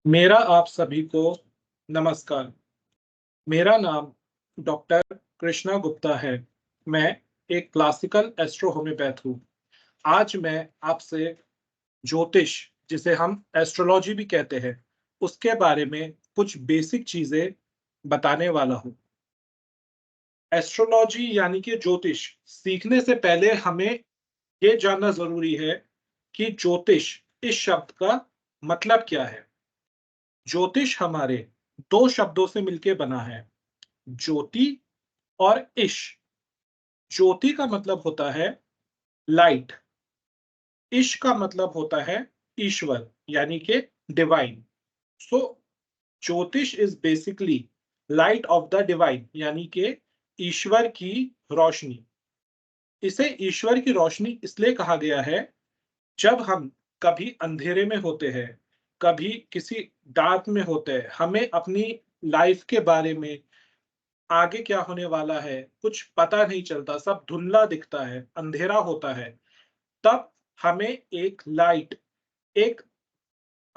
मेरा आप सभी को नमस्कार। मेरा नाम डॉक्टर कृष्णा गुप्ता है। मैं एक क्लासिकल एस्ट्रो होम्योपैथ हूँ। आज मैं आपसे ज्योतिष, जिसे हम एस्ट्रोलॉजी भी कहते हैं, उसके बारे में कुछ बेसिक चीजें बताने वाला हूँ। एस्ट्रोलॉजी यानी कि ज्योतिष सीखने से पहले हमें ये जानना जरूरी है कि ज्योतिष इस शब्द का मतलब क्या है। ज्योतिष हमारे दो शब्दों से मिलकर बना है, ज्योति और इश। ज्योति का मतलब होता है लाइट, इश का मतलब होता है ईश्वर यानी कि डिवाइन। सो ज्योतिष is basically light of the divine यानी कि ईश्वर की रोशनी। इसे ईश्वर की रोशनी इसलिए कहा गया है, जब हम कभी अंधेरे में होते हैं, कभी किसी डार्क में होते हैं, हमें अपनी लाइफ के बारे में, आगे क्या होने वाला है, कुछ पता नहीं चलता, सब धुंधला दिखता है, अंधेरा होता है, तब हमें एक लाइट, एक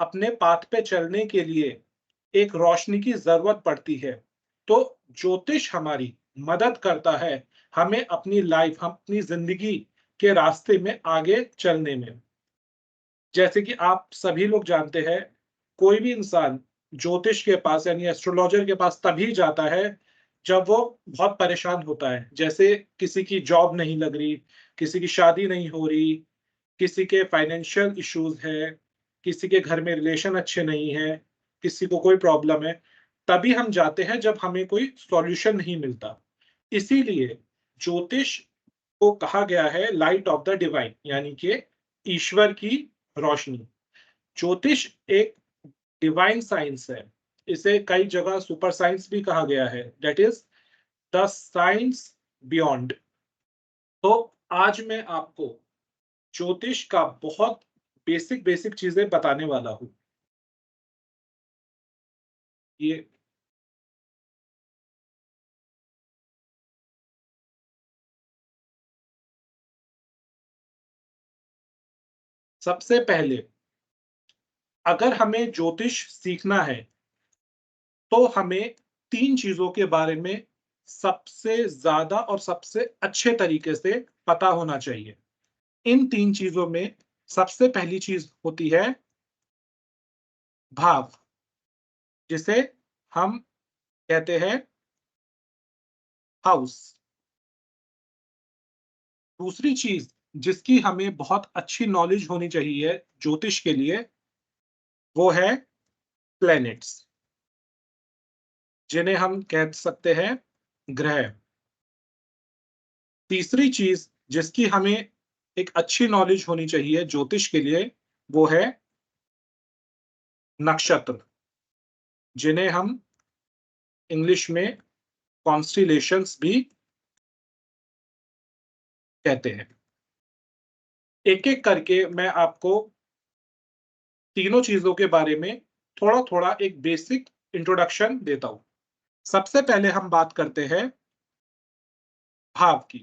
अपने पाथ पे चलने के लिए एक रोशनी की ज़रूरत पड़ती है। तो ज्योतिष हमारी मदद करता है हमें अपनी लाइफ, हम अपनी ज़िंदगी के रास्ते में आगे चलने में। जैसे कि आप सभी लोग जानते हैं, कोई भी इंसान ज्योतिष के पास यानी एस्ट्रोलॉजर के पास तभी जाता है जब वो बहुत परेशान होता है। जैसे किसी की जॉब नहीं लग रही, किसी की शादी नहीं हो रही, किसी के फाइनेंशियल इश्यूज है, किसी के घर में रिलेशन अच्छे नहीं है, किसी को कोई प्रॉब्लम है, तभी हम जाते हैं जब हमें कोई सॉल्यूशन नहीं मिलता। इसीलिए ज्योतिष को कहा गया है लाइट ऑफ द डिवाइन यानी कि ईश्वर की रोशनी। ज्योतिष एक डिवाइन साइंस है। इसे कई जगह सुपर साइंस भी कहा गया है, that is the science beyond. तो आज मैं आपको ज्योतिष का बहुत बेसिक बेसिक चीजें बताने वाला हूं। ये सबसे पहले, अगर हमें ज्योतिष सीखना है तो हमें तीन चीजों के बारे में सबसे ज्यादा और सबसे अच्छे तरीके से पता होना चाहिए। इन तीन चीजों में सबसे पहली चीज होती है भाव, जिसे हम कहते हैं हाउस। दूसरी चीज जिसकी हमें बहुत अच्छी नॉलेज होनी चाहिए ज्योतिष के लिए, वो है प्लैनेट्स, जिन्हें हम कह सकते हैं ग्रह। तीसरी चीज जिसकी हमें एक अच्छी नॉलेज होनी चाहिए ज्योतिष के लिए, वो है नक्षत्र, जिन्हें हम इंग्लिश में कॉन्स्टिलेशंस भी कहते हैं। एक एक करके मैं आपको तीनों चीजों के बारे में थोड़ा थोड़ा एक बेसिक इंट्रोडक्शन देता हूं। सबसे पहले हम बात करते हैं भाव की।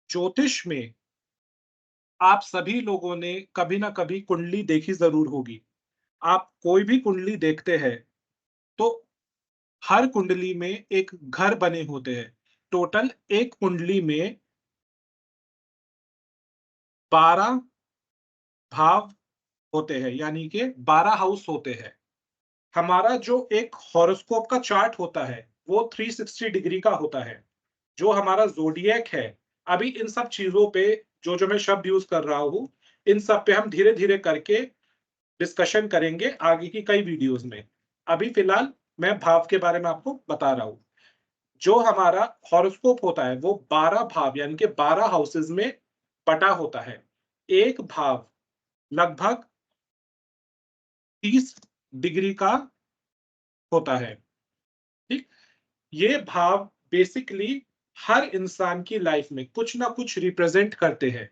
ज्योतिष में आप सभी लोगों ने कभी ना कभी कुंडली देखी जरूर होगी। आप कोई भी कुंडली देखते हैं तो हर कुंडली में एक घर बने होते हैं। टोटल एक कुंडली में 12 भाव होते हैं यानी कि 12 हाउस होते हैं। हमारा जो एक हॉरोस्कोप का चार्ट होता है वो 360 डिग्री का होता है। जो हमारा ज़ोडिएक है, अभी इन सब चीज़ों पे जो मैं शब्द यूज़ कर रहा हूँ, इन सब पे हम धीरे-धीरे करके डिस्कशन करेंगे आगे की कई वीडियोज़ में। अभी फ़िलहाल मैं भाव के बारे में आपको बता रहा हूँ। जो हमारा हॉरोस्कोप होता है वो 12 भाव यानी कि 12 हाउसेज़ में बँटा होता है। एक भाव लगभग 30 डिग्री का होता है, ठीक? ये भाव बेसिकली हर इंसान की लाइफ में कुछ ना कुछ रिप्रेजेंट करते हैं।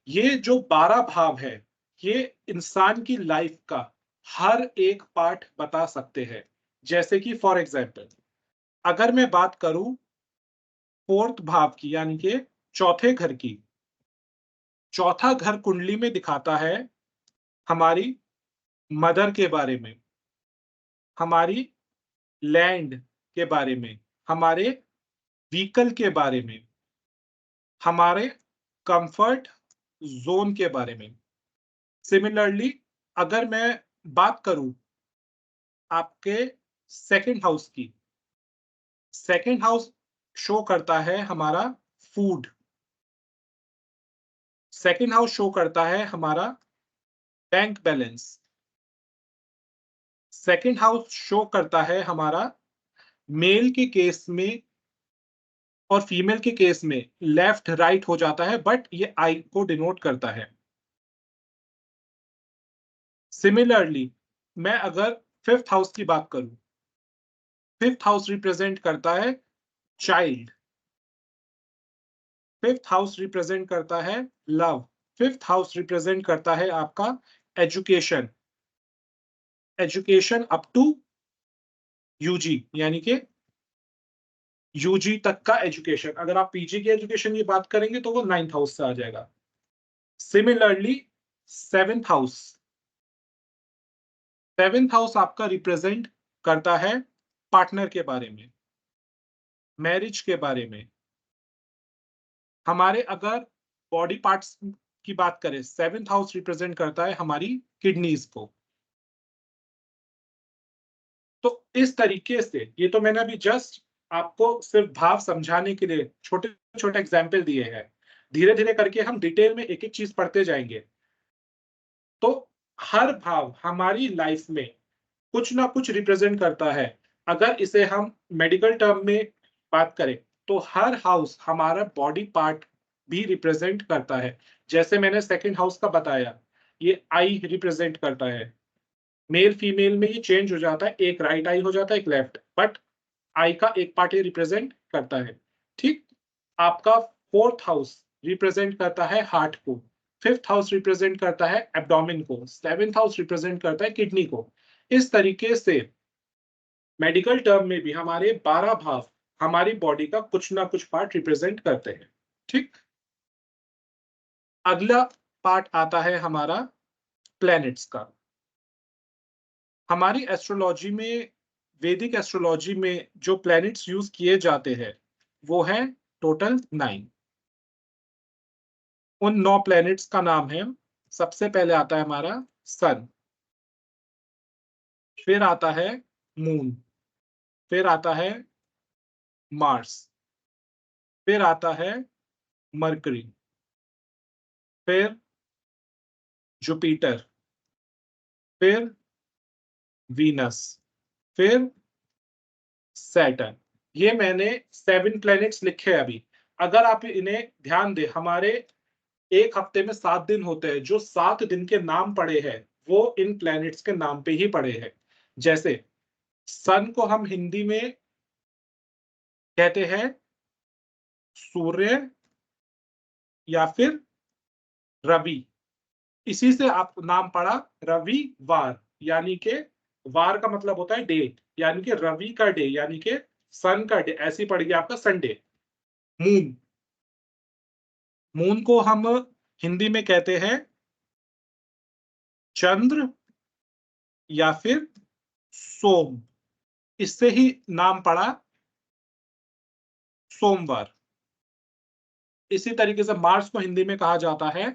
ये जो 12 भाव है, ये इंसान की लाइफ का हर एक पार्ट बता सकते हैं। जैसे कि फॉर एग्जांपल, अगर मैं बात करूं फोर्थ भाव की यानी कि चौथे घर की, चौथा घर कुंडली में दिखाता है हमारी मदर के बारे में, हमारी लैंड के बारे में, हमारे व्हीकल के बारे में, हमारे कंफर्ट जोन के बारे में। सिमिलरली अगर मैं बात करूं आपके सेकंड हाउस की, सेकंड हाउस शो करता है हमारा फूड, सेकंड हाउस शो करता है हमारा bank balance, second house show करता है हमारा मेल के केस में और फीमेल के केस में लेफ्ट राइट हो जाता है, बट ये आई को डिनोट करता है। सिमिलरली मैं अगर फिफ्थ हाउस की बात करूं, फिफ्थ हाउस रिप्रेजेंट करता है चाइल्ड, फिफ्थ हाउस रिप्रेजेंट करता है लव, फिफ्थ हाउस रिप्रेजेंट करता है आपका education, education up to UG, यानी कि यूजी तक का एजुकेशन। अगर आप पीजी की एजुकेशन की बात करेंगे तो वो नाइन्थ हाउस से आ जाएगा। Similarly seventh house, seventh house आपका रिप्रेजेंट करता है पार्टनर के बारे में, मैरिज के बारे में। हमारे अगर बॉडी पार्ट्स की बात करें, सेवेंथ हाउस रिप्रेजेंट करता है हमारी किडनीज को। तो इस तरीके से, ये तो मैंने अभी जस्ट आपको सिर्फ भाव समझाने के लिए छोटे छोटे एग्जाम्पल दिए हैं। धीरे धीरे करके हम डिटेल में एक एक चीज पढ़ते जाएंगे। तो हर भाव हमारी लाइफ में कुछ ना कुछ रिप्रेजेंट करता है। अगर इसे हम मेडिकल टर्म में बात करें तो हर हाउस हमारा बॉडी पार्ट भी रिप्रेजेंट करता है। जैसे मैंने सेकंड हाउस का बताया, ये आई रिप्रेजेंट करता है। मेल फीमेल में ये चेंज हो जाता है, एक राइट आई हो जाता है, एक लेफ्ट, बट आई का एक पार्ट ये रिप्रेजेंट करता है। ठीक। आपका फोर्थ हाउस रिप्रेजेंट करता है हार्ट को, फिफ्थ हाउस रिप्रेजेंट करता है एब्डोमेन को, सेवेंथ हाउस रिप्रेजेंट करता है किडनी को। इस तरीके से मेडिकल टर्म में भी हमारे 12 भाव हमारी बॉडी का कुछ ना कुछ पार्ट रिप्रेजेंट करते हैं। ठीक। अगला पार्ट आता है हमारा प्लैनेट्स का। हमारी एस्ट्रोलॉजी में, वैदिक एस्ट्रोलॉजी में जो प्लैनेट्स यूज किए जाते हैं वो है टोटल 9। उन 9 प्लैनेट्स का नाम है, सबसे पहले आता है हमारा सन, फिर आता है मून, फिर आता है मार्स, फिर आता है मरकरी, फिर जुपिटर, फिर वीनस, फिर सैटर्न। ये मैंने 7 प्लैनेट्स लिखे हैं अभी। अगर आप इन्हें ध्यान दें, हमारे एक हफ्ते में 7 दिन होते हैं, जो 7 दिन के नाम पड़े हैं वो इन प्लैनेट्स के नाम पे ही पड़े हैं। जैसे सन को हम हिंदी में कहते हैं सूर्य या फिर रवि, इसी से आप नाम पड़ा रविवार, यानी कि वार का मतलब होता है डे, यानी कि रवि का डे, यानी कि सन का डे, ऐसी पड़ गया आपका संडे। मून, मून को हम हिंदी में कहते हैं चंद्र या फिर सोम, इससे ही नाम पड़ा सोमवार। इसी तरीके से मार्स को हिंदी में कहा जाता है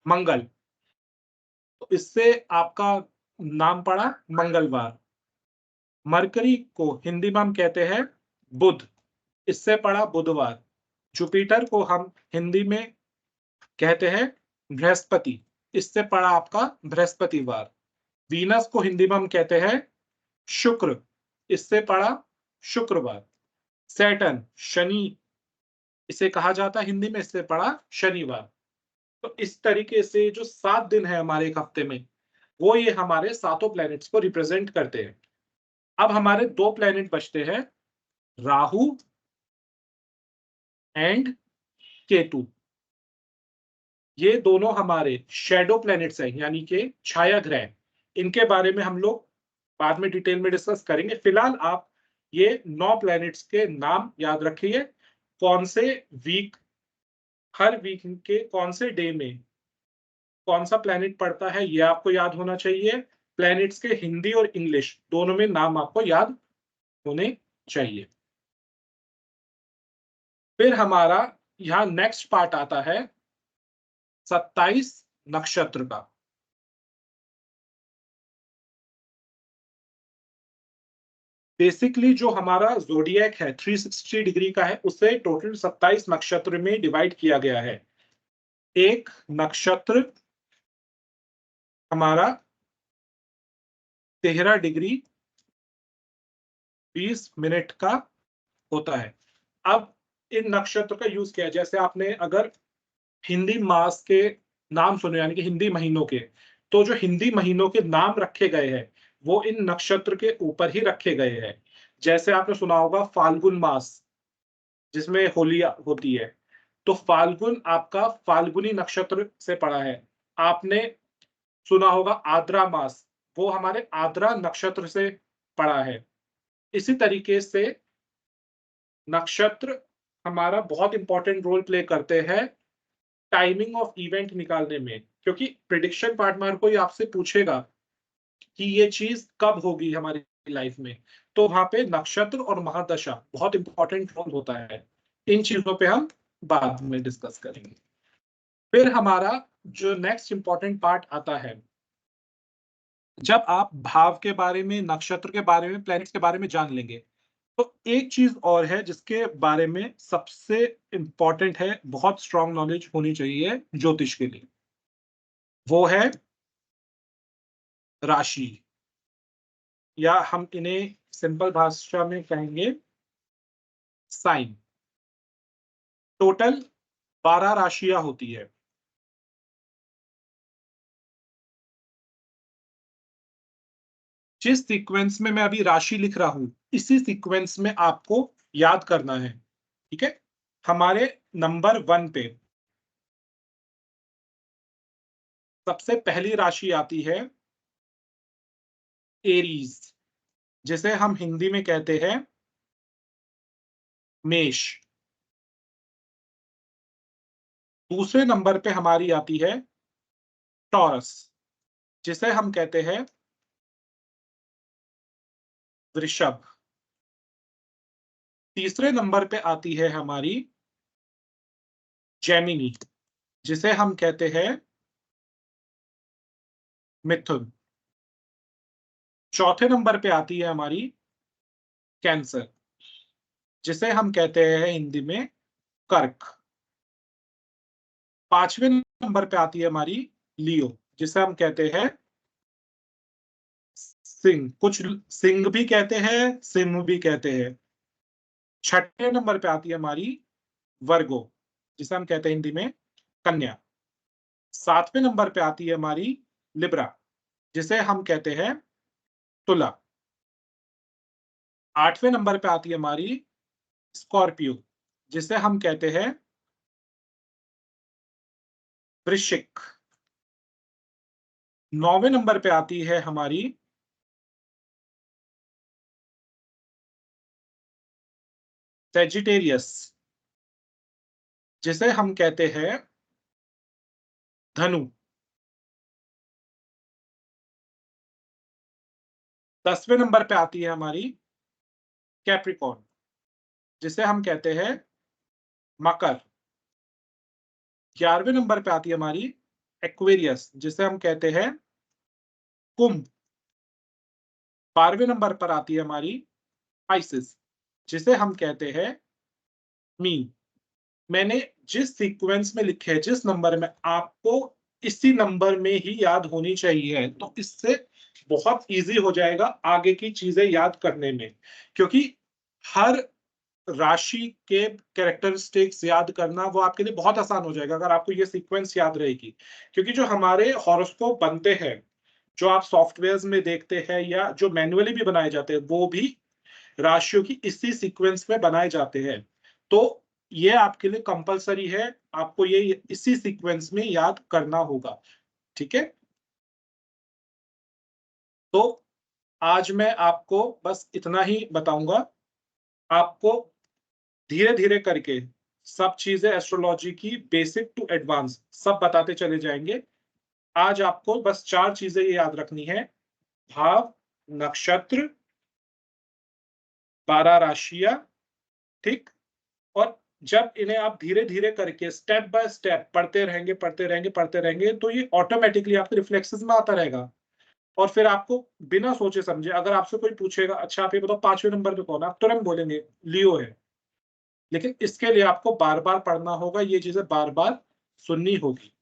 मंगल, तो इससे आपका नाम पड़ा मंगलवार। मरकरी को हिंदी में हम कहते हैं बुध, इससे पड़ा बुधवार। जुपिटर को हम हिंदी में कहते हैं बृहस्पति, इससे पड़ा आपका बृहस्पतिवार। वीनस को हिंदी में हम कहते हैं शुक्र, इससे पड़ा शुक्रवार। सैटर्न शनि, इसे कहा जाता है हिंदी में, इससे पड़ा शनिवार। तो इस तरीके से जो 7 दिन है हमारे एक हफ्ते में, वो ये हमारे सातों प्लैनेट्स को रिप्रेजेंट करते हैं। अब हमारे 2 प्लैनेट बचते हैं, राहु एंड केतु। ये दोनों हमारे शैडो प्लैनेट्स हैं, यानी कि छाया ग्रह। इनके बारे में हम लोग बाद में डिटेल में डिस्कस करेंगे। फिलहाल आप ये 9 प्लैनेट्स के नाम याद रखिए, कौन से वीक हर वीक के कौन से डे में कौन सा प्लैनेट पड़ता है, ये आपको याद होना चाहिए। प्लैनेट्स के हिंदी और इंग्लिश दोनों में नाम आपको याद होने चाहिए। फिर हमारा यहाँ नेक्स्ट पार्ट आता है 27 नक्षत्र का। बेसिकली जो हमारा ज़ोडिएक है 360 डिग्री का है, उसे टोटल 27 नक्षत्र में डिवाइड किया गया है। एक नक्षत्र हमारा 13 डिग्री 20 मिनट का होता है। अब इन नक्षत्र का यूज किया, जैसे आपने अगर हिंदी मास के नाम सुने यानी कि हिंदी महीनों के, तो जो हिंदी महीनों के नाम रखे गए हैं वो इन नक्षत्र के ऊपर ही रखे गए हैं। जैसे आपने सुना होगा फाल्गुन मास, जिसमें होली होती है, तो फाल्गुन आपका फाल्गुनी नक्षत्र से पड़ा है। आपने सुना होगा आद्रा मास, वो हमारे आद्रा नक्षत्र से पड़ा है। इसी तरीके से नक्षत्र हमारा बहुत इंपॉर्टेंट रोल प्ले करते हैं टाइमिंग ऑफ इवेंट निकालने में, क्योंकि प्रिडिक्शन पार्ट में हर कोई आपसे पूछेगा कि ये चीज कब होगी हमारी लाइफ में, तो वहां पे नक्षत्र और महादशा बहुत इंपॉर्टेंट रोल होता है। इन चीजों पे हम बाद में डिस्कस करेंगे। फिर हमारा जो नेक्स्ट इंपॉर्टेंट पार्ट आता है, जब आप भाव के बारे में, नक्षत्र के बारे में, प्लैनेट्स के बारे में जान लेंगे, तो एक चीज और है जिसके बारे में सबसे इंपॉर्टेंट है, बहुत स्ट्रांग नॉलेज होनी चाहिए ज्योतिष के लिए, वो है राशि, या हम इन्हें सिंपल भाषा में कहेंगे साइन। टोटल 12 राशियां होती है। जिस सीक्वेंस में मैं अभी राशि लिख रहा हूं, इसी सीक्वेंस में आपको याद करना है। ठीक है, हमारे नंबर 1 पे सबसे पहली राशि आती है एरीज, जिसे हम हिंदी में कहते हैं मेष। दूसरे नंबर पे हमारी आती है टॉरस, जिसे हम कहते हैं वृषभ। तीसरे नंबर पे आती है हमारी जेमिनी, जिसे हम कहते हैं मिथुन। चौथे नंबर पे आती है हमारी कैंसर, जिसे हम कहते हैं हिंदी में कर्क। पांचवें नंबर पे आती है हमारी लियो, जिसे हम कहते हैं सिंह। कुछ सिंह भी कहते हैं, सिंह भी कहते हैं। छठे नंबर पे आती है हमारी वर्गो, जिसे हम कहते हैं हिंदी में कन्या। सातवें नंबर पे आती है हमारी लिब्रा, जिसे हम कहते हैं तुला। आठवें नंबर पे आती है हमारी स्कॉर्पियो, जिसे हम कहते हैं वृश्चिक। नौवें नंबर पे आती है हमारी सेजिटेरियस, जिसे हम कहते हैं धनु। 10वें नंबर पे आती है हमारी कैप्रिकॉर्न, जिसे हम कहते हैं मकर। 11वें नंबर पे आती है हमारी एक्वेरियस, जिसे हम कहते हैं कुंभ। 12वें नंबर पर आती है हमारी पाइसेस, जिसे हम कहते हैं मीन। मैंने जिस सीक्वेंस में लिखे है, जिस नंबर में, आपको इसी नंबर में ही याद होनी चाहिए, तो इससे बहुत इजी हो जाएगा आगे की चीजें याद करने में। क्योंकि हर राशि के कैरेक्टरिस्टिक्स याद करना वो आपके लिए बहुत आसान हो जाएगा अगर आपको ये सीक्वेंस याद रहेगी। क्योंकि जो हमारे हॉरोस्कोप बनते हैं, जो आप सॉफ्टवेयर्स में देखते हैं या जो मैन्युअली भी बनाए जाते हैं, वो भी राशियों की इसी सीक्वेंस में बनाए जाते हैं। तो ये आपके लिए कंपलसरी है, आपको ये इसी सीक्वेंस में याद करना होगा। ठीक है, तो आज मैं आपको बस इतना ही बताऊंगा। आपको धीरे धीरे करके सब चीजें एस्ट्रोलॉजी की बेसिक टू एडवांस सब बताते चले जाएंगे। आज आपको बस 4 चीजें ये याद रखनी है, भाव, नक्षत्र, 12 राशियां, ठीक। और जब इन्हें आप धीरे-धीरे करके स्टेप बाय स्टेप पढ़ते रहेंगे तो ये ऑटोमैटिकली आपके रिफ्लेक्सेस में आता रहेगा। और फिर आपको बिना सोचे समझे अगर आपसे कोई पूछेगा, अच्छा आप ये बताओ 5वें नंबर पे कौन है? आप तुरंत बोलेंगे लियो है। लेकिन इसके लिए आपको बार-बार पढ़ना होगा, ये चीज़ें बार-बार सुननी होगी।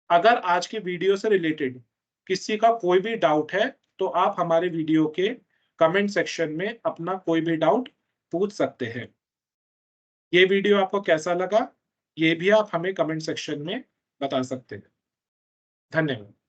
अगर आज की वीडियो से रिलेटेड किसी का कोई भी डाउट है, तो आप हमारे वीडियो के कमेंट सेक्शन में अपना कोई भी डाउट पूछ सकते हैं। ये वीडियो आपको कैसा लगा? ये भी आप हमें कमेंट सेक्शन में बता सकते हैं। धन्यवाद।